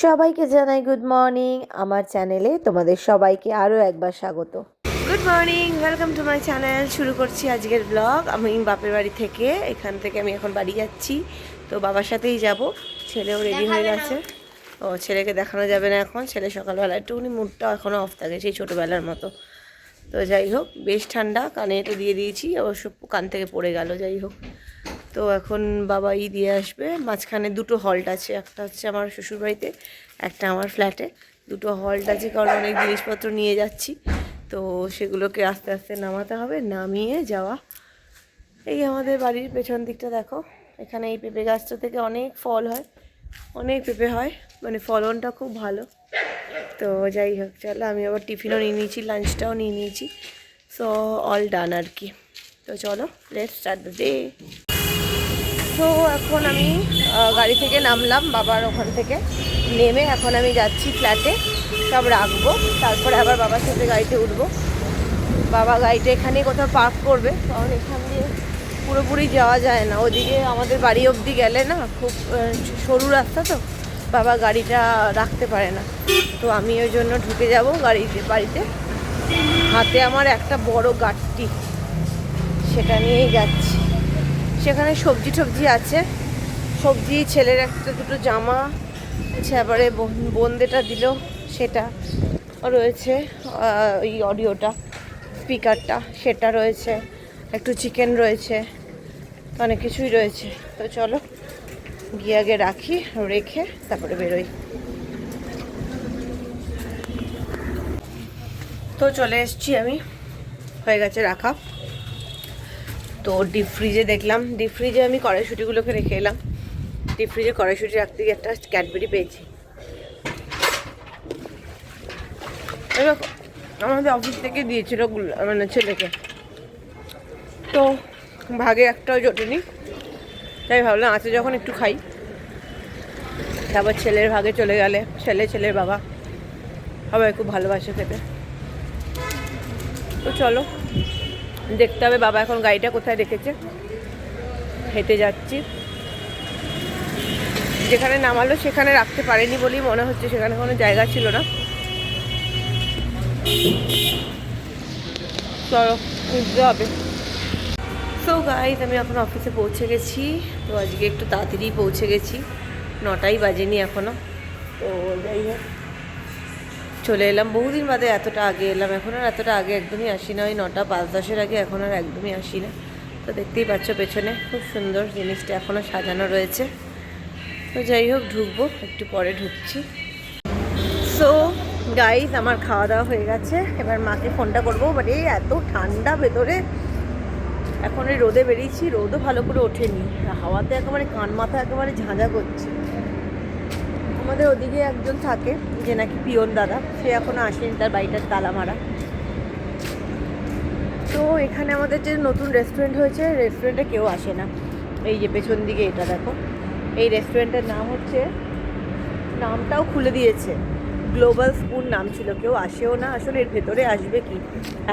সবাইকে জানাই good morning. আমার চ্যানেলে তোমাদের সবাইকে আরও একবার স্বাগত। Good morning, welcome to my channel. শুরু করছি আজকের ব্লগ। আমি বাপের বাড়ি থেকে, এখান থেকে আমি এখন বাড়ি যাচ্ছি। তো বাবার সাথেই যাব। ছেলেও রেডি হয়ে গেছে। ও ছেলেকে দেখানো যাবে না এখন, ছেলে সকালবেলা একটুখানি মুডটা এখনও অফ থাকে সেই ছোটোবেলার মতো। তো যাই হোক, বেশ ঠান্ডা, কানে এটা দিয়ে দিয়েছি, অবশ্য কান থেকে পড়ে গেল। যাই হোক, তো এখন বাবা দিয়ে আসবে। মাঝখানে দুটো হল্ট আছে, একটা হচ্ছে আমার শ্বশুরবাড়িতে, একটা আমার ফ্ল্যাটে। দুটো হল্ট আছে কারণ অনেক জিনিসপত্র নিয়ে যাচ্ছি, তো সেগুলোকে আস্তে আস্তে নামাতে হবে, নামিয়ে যাওয়া। এই আমাদের বাড়ির পেছন দিকটা দেখো, এখানে এই পেঁপে গাছটা থেকে অনেক ফল হয়, অনেক পেঁপে হয়, মানে ফলনটা খুব ভালো। তো যাই হোক, চলো, আমি আবার টিফিনও নিয়ে নিয়েছি, লাঞ্চটাও নিয়ে নিয়েছি। সো অল ডান আর কি। তো চলো, লেটস স্টার্ট দ্য ডে। তো এখন আমি গাড়ি থেকে নামলাম, বাবার ওখান থেকে নেমে এখন আমি যাচ্ছি ফ্ল্যাটে, সব রাখবো, তারপরে আবার বাবার সাথে গাড়িতে উঠবো। বাবা গাড়িটা এখানেই কোথাও পার্ক করবে, কারণ এখান দিয়ে পুরোপুরি যাওয়া যায় না। ওদিকে আমাদের বাড়ি অবধি গেলে না, খুব সরু রাস্তা, তো বাবা গাড়িটা রাখতে পারে না। তো আমি ওই জন্য ঢুকে যাব বাড়িতে। হাতে আমার একটা বড় গাঁটটি, সেটা নিয়েই যাচ্ছি। সেখানে সবজি টবজি আছে, সবজি, ছেলের একটা দুটো জামা, এবারে বোনদেটা দিল সেটা রয়েছে, ওই অডিওটা, স্পিকারটা সেটা রয়েছে, একটু চিকেন রয়েছে, অনেক কিছুই রয়েছে। তো চলো গিয়ে আগে রাখি, রেখে তারপরে বেরোই। তো চলে এসছি আমি, হয়ে গেছে রাখা। তো ডিপ ফ্রিজে দেখলাম, ডিপ ফ্রিজে আমি কড়াইশুঁটিগুলোকে রেখে এলাম। ডিপ ফ্রিজে কড়াইশুঁটি রাখতে গিয়ে একটা ক্যাডবেরি পেয়েছি। আমাদের অফিস থেকে দিয়েছিল, মানে ছেলেকে, তো ভাগে একটাও জোটেনি, তাই ভাবলাম আছে যখন একটু খাই। তারপর ছেলের ভাগে চলে গেলে, ছেলের বাবা সবাই খুব ভালোবাসে খেতে। তো চলো দেখতে হবে বাবা এখন গাড়িটা কোথায় রেখেছে। হেঁটে যাচ্ছি, যেখানে নামালো সেখানে রাখতে পারেনি বলেই মনে হচ্ছে, সেখানে কোনো জায়গা ছিল না। চলো খুঁজতে হবে। সো গাইজ, আমি এখন অফিসে পৌঁছে গেছি। তো আজকে একটু তাড়াতাড়ি পৌঁছে গেছি, 9টাই বাজেনি এখনও। তো যাই হোক, চলে এলাম, বহুদিন বাদে এতটা আগে এলাম। এখন আর এতটা আগে একদমই আসি না, ওই 9টা 5-10 আগে এখন আর একদমই আসি না। তো দেখতেই পাচ্ছ পেছনে খুব সুন্দর জিনিসটা এখনও সাজানো রয়েছে। তো যাই হোক, ঢুকবো, একটু পরে ঢুকছি। সো গাইজ, আমার খাওয়া দাওয়া হয়ে গেছে, এবার মাকে ফোনটা করবো। বাট এই এত ঠান্ডা ভেতরে, এখন এই রোদে বেরিয়েছি, রোদও ভালো করে ওঠেনি, হাওয়াতে একেবারে কান মাথা একেবারে ঝাঁঝা করছে। আমাদের ওদিকে একজন থাকে, যে নাকি পিয়ন দাদা, সে এখনও আসেনি, তার বাড়িটার তালা মারা। তো এখানে আমাদের যে নতুন রেস্টুরেন্ট হয়েছে, রেস্টুরেন্টে কেউ আসে না। এই যে পেছন দিকে এটা দেখো, এই রেস্টুরেন্টের নাম হচ্ছে, নামটাও খুলে দিয়েছে, গ্লোবাল স্পুন নাম ছিল, কেউ আসেও না। আসলে এর ভেতরে আসবে কি,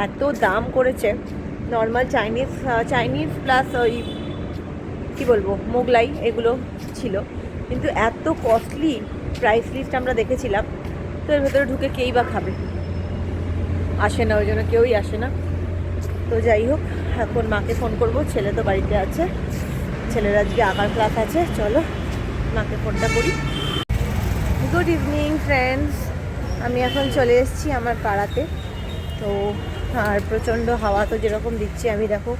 এত দাম করেছে। নর্মাল চাইনিজ প্লাস ওই কী বলবো, মোগলাই, এগুলো ছিল, কিন্তু এত কস্টলি প্রাইস লিস্ট আমরা দেখেছিলাম। তো এর ভেতরে ঢুকে কেই বা খাবে, আসে না, ওই জন্য কেউই আসে না। তো যাই হোক, এখন মাকে ফোন করব, ছেলে তো বাড়িতে আছে, ছেলের আজকে আঁকার ক্লাস আছে। চলো মাকে ফোনটা করি। গুড ইভিনিং ফ্রেন্ডস, আমি এখন চলে এসেছি আমার পাড়াতে। তো আর প্রচণ্ড হাওয়া তো যেরকম দিচ্ছে, আমি দেখো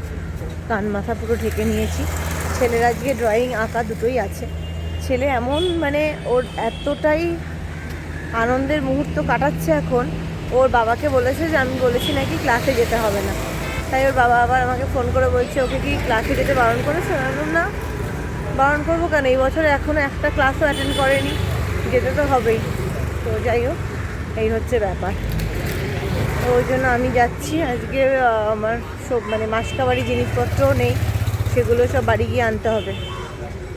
কান মাথা পুরো ঢেকে নিয়েছি। ছেলের আজকে ড্রয়িং আঁকা দুটোই আছে। ছেলে এমন, মানে ওর এতটাই আনন্দের মুহূর্ত কাটাচ্ছে এখন। ওর বাবাকে বলেছে যে আমি বলেছি নাকি ক্লাসে যেতে হবে না, তাই ওর বাবা আবার আমাকে ফোন করে বলছে ওকে কি ক্লাসে যেতে বারণ করেছে। বললাম না, বারণ করবো কেন, এই বছর এখনও একটা ক্লাসও অ্যাটেন্ড করেনি, যেতে তো হবেই। তো যাই হোক, এই হচ্ছে ব্যাপার। তো ওই জন্য আমি যাচ্ছি আজকে। আমার সব মানে মাসকাবারি জিনিসপত্রও নেই, সেগুলো সব বাড়ি গিয়ে আনতে হবে।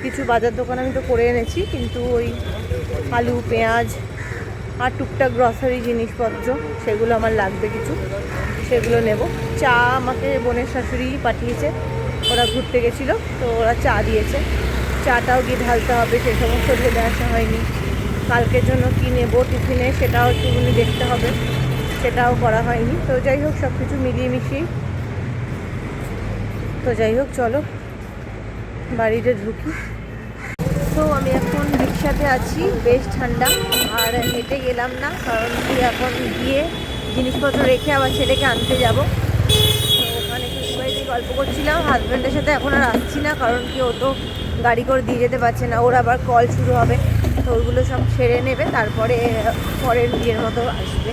কিছু বাজার দোকান আমি তো করে এনেছি, কিন্তু ওই আলু, পেঁয়াজ আর টুকটাক গ্রসারি জিনিসপত্র, সেগুলো আমার লাগবে কিছু, সেগুলো নেব। চা আমাকে বোনের শাশুড়ি পাঠিয়েছে, ওরা ঘুরতে গেছিলো, তো ওরা চা দিয়েছে, চাটাও গিয়ে ঢালতে হবে, সে সমস্ত ঢেলে আসা হয়নি। কালকের জন্য কী নেবো টিফিনে সেটাও একটুখানি দেখতে হবে, সেটাও করা হয়নি। তো যাই হোক সব কিছু মিলিয়ে মিশিয়ে, তো যাই হোক চলো বাড়িতে ঢুকি। তো আমি এখন রিক্সাতে আছি, বেশ ঠান্ডা, আর হেঁটে গেলাম না, কারণ কি এখন গিয়ে জিনিসপত্র রেখে আবার ছেলেকে আনতে যাব। তো ওখানে একটু সবাই দিয়ে গল্প করছিলাম, হাজব্যান্ডের সাথে এখন আর আসছি না, কারণ কি ও তো গাড়ি করে দিয়ে যেতে পারছে না, ওর আবার কল শুরু হবে, তো ওইগুলো সব ছেড়ে নেবে, তারপরে পরের বিয়ের মতো আসবে।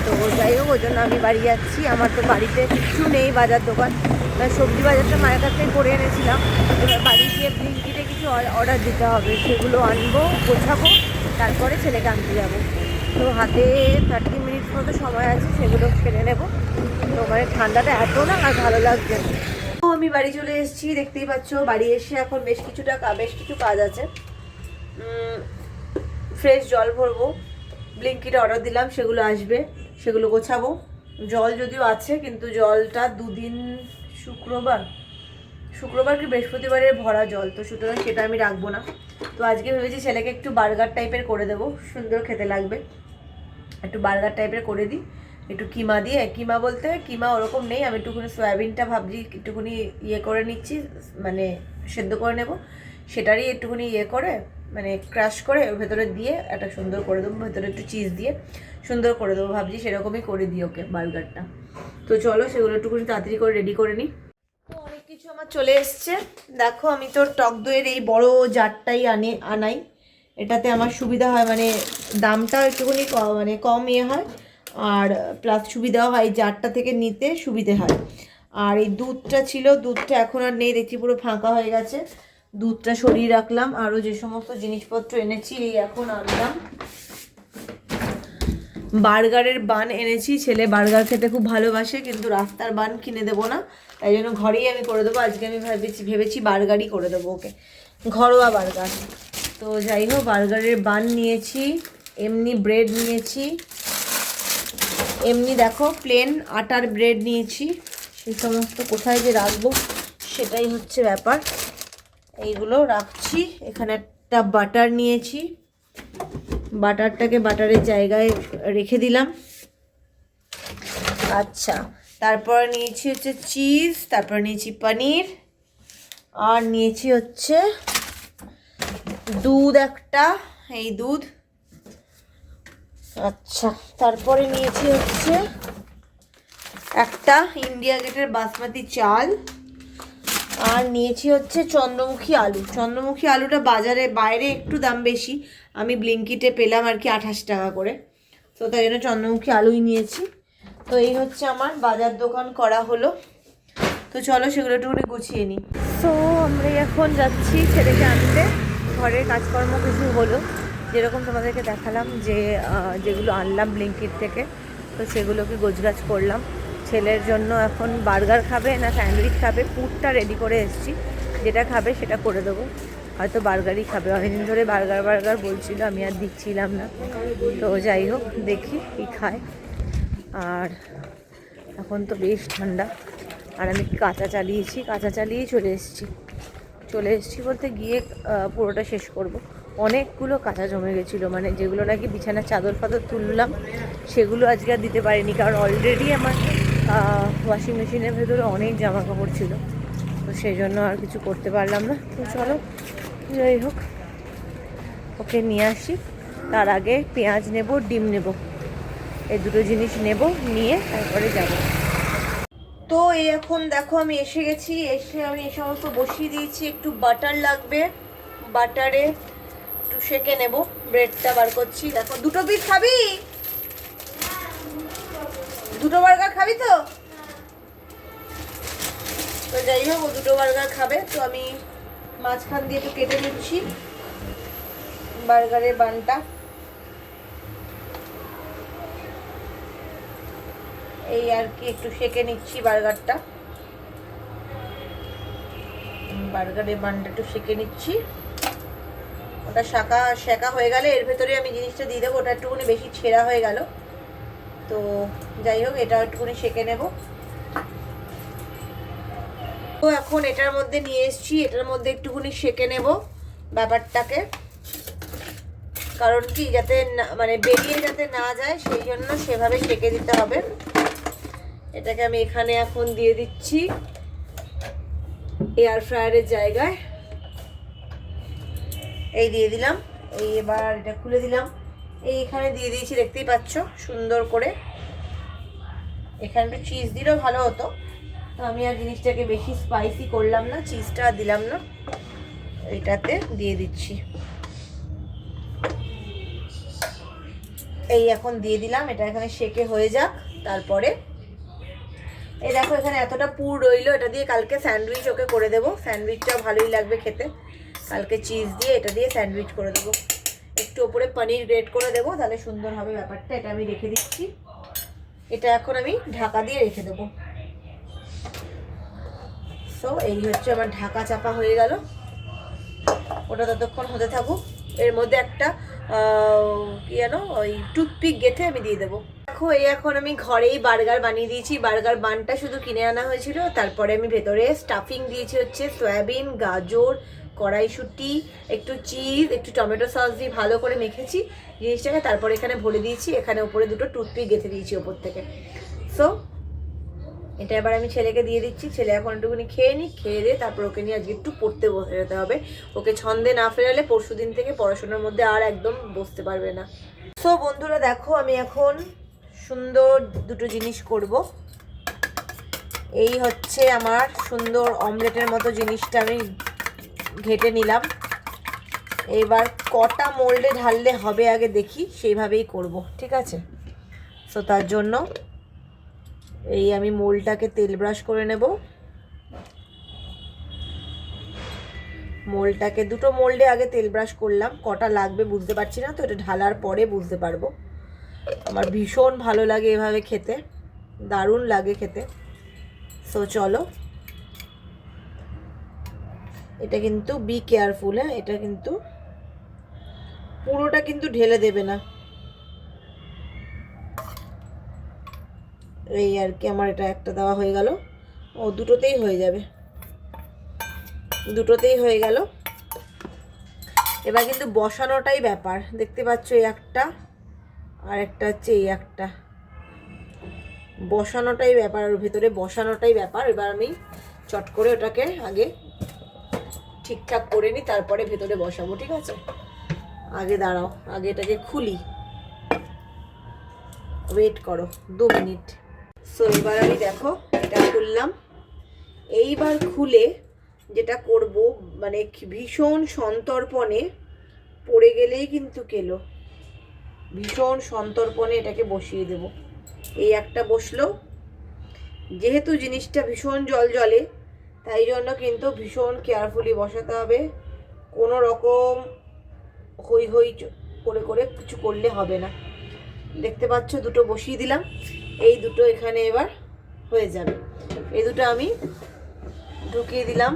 তো যাই হোক ওই জন্য আমি বাড়ি যাচ্ছি। আমার তো বাড়িতে কিছু নেই, বাজার দোকান, সবজি বাজারটা মায়ের কাছ থেকে করে এনেছিলাম, এবার বাড়ি গিয়ে ব্লিঙ্কিটে কিছু অর্ডার দিতে হবে, সেগুলো আনবো, গোছাবো, তারপরে ছেলেকে আনতে যাবো। তো হাতে 30 মিনিট মতো সময় আছে, সেগুলো ছেড়ে নেবো। তো মানে ঠান্ডাটা এত না আর ভালো লাগছে না। তো আমি বাড়ি চলে এসেছি, দেখতেই পাচ্ছ। বাড়ি এসে এখন বেশ কিছু কাজ আছে। ফ্রেশ জল ভরবো, ব্লিঙ্কিটে অর্ডার দিলাম, সেগুলো আসবে, সেগুলো গোছাবো। জল যদিও আছে, কিন্তু জলটা দুদিন, শুক্রবার কি বৃহস্পতিবারের ভরা জল, তো সুতরাং সেটা আমি রাখবো না। তো আজকে ভেবেছি ছেলেকে একটু বার্গার টাইপের করে দেবো, সুন্দর খেতে লাগবে, একটু বার্গার টাইপের করে দিই, একটু কিমা দিয়ে। কিমা বলতে কিমা ওরকম নেই, আমি একটুখানি সয়াবিনটা ভাবছি একটুখানি ইয়ে করে নিচ্ছি, মানে সেদ্ধ করে নেব, সেটারই একটুখানি ইয়ে করে মানে ক্রাশ করে ওর ভেতরে দিয়ে একটা সুন্দর করে দেবো, ভেতরে একটু চিজ দিয়ে সুন্দর করে দেবো, ভাবছি সেরকমই করে দিই ওকে বার্গারটা। তো চলো সেগুলো একটুখানি তাড়াতাড়ি করে রেডি করে নিই। তো অনেক কিছু আমার চলে এসছে, দেখো আমি তো টক দইয়ের এই বড় জারটাই আনাই, এটাতে আমার সুবিধা হয়, মানে দামটা একটুখানি মানে কম ইয়ে হয়, আর প্লাস সুবিধাও হয়, জারটা থেকে নিতে সুবিধে হয়। আর এই দুধটা ছিল, দুধটা এখন আর নেই, দেখছি পুরো ফাঁকা হয়ে গেছে, দুধটা সরিয়ে রাখলাম। আরও যে সমস্ত জিনিসপত্র এনেছি এই এখন আনলাম। বার্গারের বান এনেছি, ছেলে বার্গার খেতে খুব ভালোবাসে, কিন্তু রাস্তার বান কিনে দেবো না, তাই জন্য ঘরেই আমি করে দেবো। আজকে আমি ভেবেছি বার্গারই করে দেবো ওকে, ঘরোয়া বার্গার। তো যাই হোক বার্গারের বান নিয়েছি, এমনি ব্রেড নিয়েছি, এমনি দেখো প্লেন আটার ব্রেড নিয়েছি, সেই সমস্ত কোথায় যে রাখবো সেটাই হচ্ছে ব্যাপার। এইগুলো রাখছি। এখানে একটা বাটার নিয়েছি, বাটারটাকে বাটারের জায়গায় রেখে দিলাম। আচ্ছা, তারপর নিয়েছি হচ্ছে চিজ, তারপর নিয়েছি পনির, আর নিয়েছি হচ্ছে দুধ একটা, এই দুধ। আচ্ছা, তারপরে নিয়েছি হচ্ছে একটা ইন্ডিয়া গেটের বাসমতি চাল, আর নিয়েছি হচ্ছে চন্দ্রমুখী আলু। চন্দ্রমুখী আলুটা বাজারে বাইরে একটু দাম বেশি, আমি ব্লিঙ্কিটে পেলাম আর কি 28 টাকা করে, তো তাই জন্য চন্দ্রমুখী আলুই নিয়েছি। তো এই হচ্ছে আমার বাজার দোকান করা হলো। তো চলো সেগুলো একটুখানি গুছিয়ে নিই। তো আমরা এখন যাচ্ছি ছেলেকে আনতে, ঘরের কাজকর্ম কিছু হলো, যেরকম তোমাদেরকে দেখালাম, যে যেগুলো আনলাম ব্লিঙ্কিট থেকে, তো সেগুলোকে গোছগাছ করলাম। ছেলের জন্য এখন বার্গার খাবে না স্যান্ডউইচ খাবে, পুরটা রেডি করে এসেছি, যেটা খাবে সেটা করে দেবো, হয়তো বার্গারই খাবে, অনেকদিন ধরে বার্গার বলছিল, আমি আর দিচ্ছিলাম না। তো যাই হোক দেখি কী খায়। আর এখন তো বেশ ঠান্ডা, আর আমি কাঁচা চালিয়েই চলে এসেছি বলতে গিয়ে পুরোটা শেষ করব। অনেকগুলো কাঁচা জমে গেছিলো, মানে যেগুলো নাকি বিছানার চাদর ফাদর তুললাম সেগুলো আজকে আর দিতে পারিনি, কারণ অলরেডি আমার ওয়াশিং মেশিনের ভেতরে অনেক জামা কাপড় ছিল, তো সেই জন্য আর কিছু করতে পারলাম না। তো চলো যাই হোক ওকে নিয়ে আসি, তার আগে পেঁয়াজ নেব, ডিম নেব, এই দুটো জিনিস নেব, নিয়ে তারপরে যাব। তো এই এখন দেখো আমি এসে গেছি, এসে আমি এই সমস্ত বসিয়ে দিয়েছি। একটু বাটার লাগবে, বাটারে একটু সেঁকে নেব, ব্রেডটা বার করছি। দেখো দুটো পিস খাবি, দুটো বার্গার খাবি তো? তো যাই হোক ও দুটো বার্গার খাবে, তো আমি মাঝখান দিয়ে একটু কেটে নিচ্ছি বার্গারের বানটা। এই আর কি একটু সেঁকে নিচ্ছি বার্গারটা, বার্গারের বানটা একটু সেঁকে নিচ্ছি। ওটা সেঁকা হয়ে গেলে এর ভেতরে আমি জিনিসটা দিয়ে দেবো, ওটা একটুখানি বেশি ছেঁড়া হয়ে গেল। তো যাই হোক এটা একটুখানি সেঁকে নেব। তো এখন এটার মধ্যে নিয়ে এসেছি, এটার মধ্যে একটুখানি সেঁকে নেব ব্যাপারটাকে। কারণ কি যাতে মানে বেরিয়ে যাতে না যায় সেই জন্য সেভাবে সেঁকে দিতে হবে। এটাকে আমি এখানে এখন দিয়ে দিচ্ছি এয়ার ফ্রায়ারের জায়গায়। এই দিয়ে দিলাম। এই এবার এটা খুলে দিলাম। এইখানে দিয়ে দিয়েছি, দেখতেই পাচ্ছ সুন্দর করে। এখানে একটু চিজ দিলেও ভালো হতো, তো আমি আর জিনিসটাকে বেশি স্পাইসি করলাম না, চিজটা দিলাম না, এইটাতে দিয়ে দিচ্ছি। এই এখন দিয়ে দিলাম, এটা এখানে সেকে হয়ে যাক। তারপরে এই দেখো এখানে এতটা পুর রইলো, এটা দিয়ে কালকে স্যান্ডউইচ ওকে করে দেবো। স্যান্ডউইচটাও ভালোই লাগবে খেতে। কালকে চিজ দিয়ে এটা দিয়ে স্যান্ডউইচ করে দেবো। একটু ওপরে পনির গ্রেট করে দেবো, তাহলে সুন্দর হবে ব্যাপারটা। এটা আমি রেখে দিচ্ছি। এটা এখন আমি ঢাকা দিয়ে রেখে দেবো। সো এই হচ্ছে আমার ঢাকা চাপা হয়ে গেল। ওটা ততক্ষণ হতে থাকুক। এর মধ্যে একটা কি জানো ওই টুথপিক গেঁথে আমি দিয়ে দেবো। দেখো এই এখন আমি ঘরেই বার্গার বানিয়ে দিয়েছি। বার্গার বানটা শুধু কিনে আনা হয়েছিল। তারপরে আমি ভেতরে স্টাফিং দিয়েছি হচ্ছে সয়াবিন, গাজর, কড়াইশুঁটি, একটু চিজ, একটু টমেটো সস দিয়ে ভালো করে মেখেছি জিনিসটাকে। তারপরে এখানে ভরে দিয়েছি। এখানে উপরে দুটো টুথপিক গেঁথে দিয়েছি ওপর থেকে। সো এটা এবার আমি ছেলেকে দিয়ে দিচ্ছি। ছেলে এখন একটুখানি খেয়ে নিই, খেয়ে দিয়ে তারপর ওকে নিয়ে আজকে একটু পড়তে বসে যেতে হবে। ওকে ছন্দে না ফেরালে পরশু দিন থেকে পড়াশোনার মধ্যে আর একদম বসতে পারবে না। সো বন্ধুরা দেখো আমি এখন সুন্দর দুটো জিনিস করব। এই হচ্ছে আমার সুন্দর অমলেটের মতো জিনিসটা আমি ঘেটে নিলাম। এবার কটা মোল্ডে ঢাললে হবে আগে দেখি, সেইভাবেই করব, ঠিক আছে? সো তার জন্য এই আমি মোল্ডটাকে তেল ব্রাশ করে নেব। মোল্ডটাকে দুটো মোল্ডে আগে তেল ব্রাশ করলাম। কটা লাগবে বুঝতে পারছি না, তো এটা ঢালার পরে বুঝতে পারবো। আমার ভীষণ ভালো লাগে এভাবে খেতে, দারুণ লাগে খেতে। সো চলো, এটা কিন্তু বি কেয়ারফুল। হ্যাঁ, এটা কিন্তু পুরোটা কিন্তু ঢেলে দেবে না। এই আর কি, আমার এটা একটা দেওয়া হয়ে গেল। ও দুটোতেই হয়ে যাবে, দুটোতেই হয়ে গেল। এবার কিন্তু বসানোটাই ব্যাপার। দেখতে পাচ্ছ এই একটা, আর একটা হচ্ছে এই একটা। বসানোটাই ব্যাপার, ওর ভেতরে বসানোটাই ব্যাপার। এবার আমি চট করে ওটাকে আগে ঠিকঠাক করে নিই, তারপরে ভেতরে বসাবো, ঠিক আছে? আগে দাঁড়াও, আগে এটাকে খুলি। ওয়েট করো 2 মিনিট। সো এবার আমি দেখো এটা খুললাম। এইবার খুলে যেটা করব, মানে ভীষণ সন্তর্পণে পড়ে গেলেই কিন্তু কেলো। ভীষণ সন্তর্পণে এটাকে বসিয়ে দেব। এই একটা বসলো। যেহেতু জিনিসটা ভীষণ জলে, তাই জন্য কিন্তু ভীষণ কেয়ারফুলি বসাতে হবে। কোনো রকম হই হই করে করে কিছু করলে হবে না। দেখতে পাচ্ছ দুটো বসিয়ে দিলাম। এই দুটো এখানে এবার হয়ে যাবে। এই দুটো আমি ঢুকিয়ে দিলাম।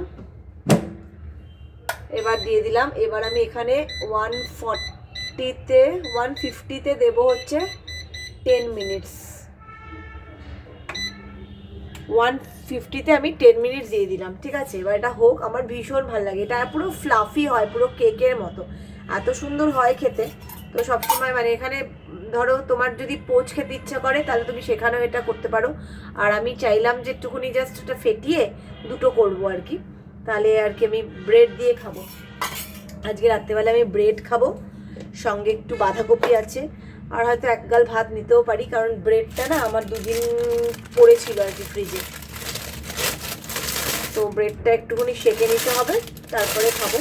এবার দিয়ে দিলাম। এবার আমি এখানে 150তে দেবো হচ্ছে 10 মিনিটস। 150তে আমি 10 মিনিটস দিয়ে দিলাম, ঠিক আছে? এবার এটা হোক। আমার ভীষণ ভালো লাগে এটা, পুরো ফ্লাফি হয়, পুরো কেকের মতো, এত সুন্দর হয় খেতে। তো সবসময় মানে এখানে ধরো তোমার যদি পোচ খেতে ইচ্ছা করে তাহলে তুমি সেখানেও এটা করতে পারো। আর আমি চাইলাম যে একটুখানি জাস্ট এটা ফেটিয়ে দুটো করবো আর কি, তাহলে আর কি আমি ব্রেড দিয়ে খাবো। আজকে রাত্রেবেলা আমি ব্রেড খাবো, সঙ্গে একটু বাঁধাকপি আছে, আর হয়তো এক গাল ভাত নিতেও পারি, কারণ ব্রেডটা না আমার 2 দিন পড়েছিল আর কি ফ্রিজে। তো ব্রেডটা একটুখানি সেঁকে নিতে হবে, তারপরে খাবো।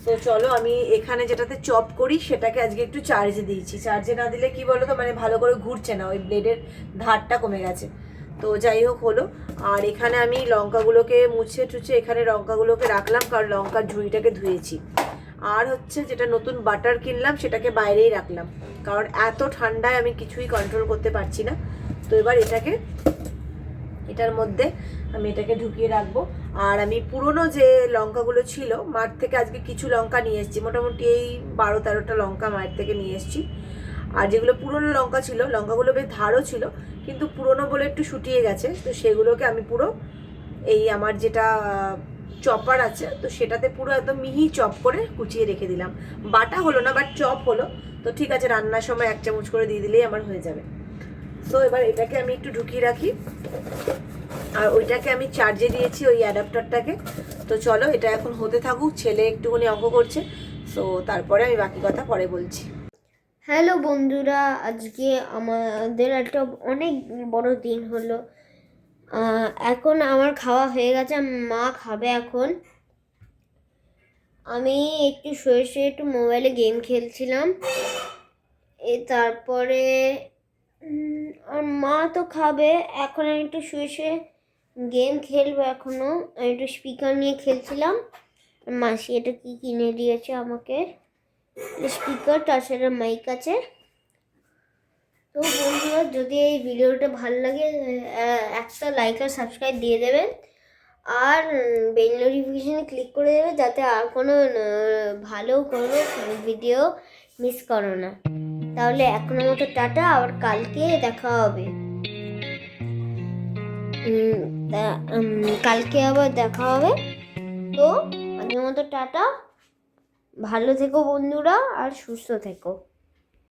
তো চলো, আমি এখানে যেটাতে চপ করি সেটাকে আজকে একটু চার্জে দিয়েছি। চার্জে না দিলে কি বলো তো, মানে ভালো করে ঘুরছে না, ওই ব্লেডের ধারটা কমে গেছে। তো যাই হোক হলো। আর এখানে আমি লঙ্কাগুলোকে মুছে টুছে এখানে লঙ্কাগুলোকে রাখলাম, কারণ লঙ্কার ঝুড়িটাকে ধুয়েছি। আর হচ্ছে যেটা নতুন বাটার কিনলাম সেটাকে বাইরেই রাখলাম, কারণ এত ঠান্ডায় আমি কিছুই কন্ট্রোল করতে পারছি না। তো এবার এটার মধ্যে আমি এটাকে ঢুকিয়ে রাখবো। আর আমি পুরনো যে লঙ্কাগুলো ছিল মাঠ থেকে আজকে কিছু লঙ্কা নিয়ে এসেছি, মোটামুটি এই 12-13টা লঙ্কা মায়ের থেকে নিয়ে এসেছি। আর যেগুলো পুরনো লঙ্কা ছিল, লঙ্কাগুলো বেশ ধারও ছিল, কিন্তু পুরনো বলে একটু শুটিয়ে গেছে। তো সেগুলোকে আমি পুরো এই আমার যেটা চপার আছে, তো সেটাতে পুরো একদম মিহি চপ করে কুচিয়ে রেখে দিলাম। বাটা হলো না, বাট চপ হলো। তো ঠিক আছে, রান্নার সময় 1 চামচ করে দিয়ে দিলেই আমার হয়ে যাবে। তো এবার এটাকে আমি একটু ঢুকিয়ে রাখি, আর ওইটাকে আমি চার্জে দিয়েছি, ওই অ্যাডাপ্টারটাকে। তো চলো, এটা এখন হতে থাকুক, ছেলে একটুখানি অঙ্ক করছে, তো তারপরে আমি বাকি কথা পরে বলছি। হ্যালো বন্ধুরা, আজকে আমাদের একটা অনেক বড় দিন হলো। এখন আমার খাওয়া হয়ে গেছে, মা খাবে এখন। আমি একটু শুয়ে শুয়ে একটু মোবাইলে গেম খেলছিলাম। তারপরে আর মা তো খাবে, এখন আমি একটু শুয়ে শুয়ে গেম খেলবো। এখনও আমি একটু স্পিকার নিয়ে খেলছিলাম। মাসি এটা কি কিনে দিয়েছে আমাকে, স্পিকার, তাছাড়া মাইক আছে। তো বন্ধুরা, যদি এই ভিডিওটা ভালো লাগে একটা লাইক আর সাবস্ক্রাইব দিয়ে দেবেন, আর বেল নোটিফিকেশানে ক্লিক করে দেবে, যাতে আর কোনো ভালো কোনো ভিডিও মিস করো না। তাহলে এখনের মতো টাটা, আবার কালকে দেখা হবে। কালকে আবার দেখা হবে। তো আজকের মতো টাটা, ভালো থেকো বন্ধুরা, আর সুস্থ থেকো।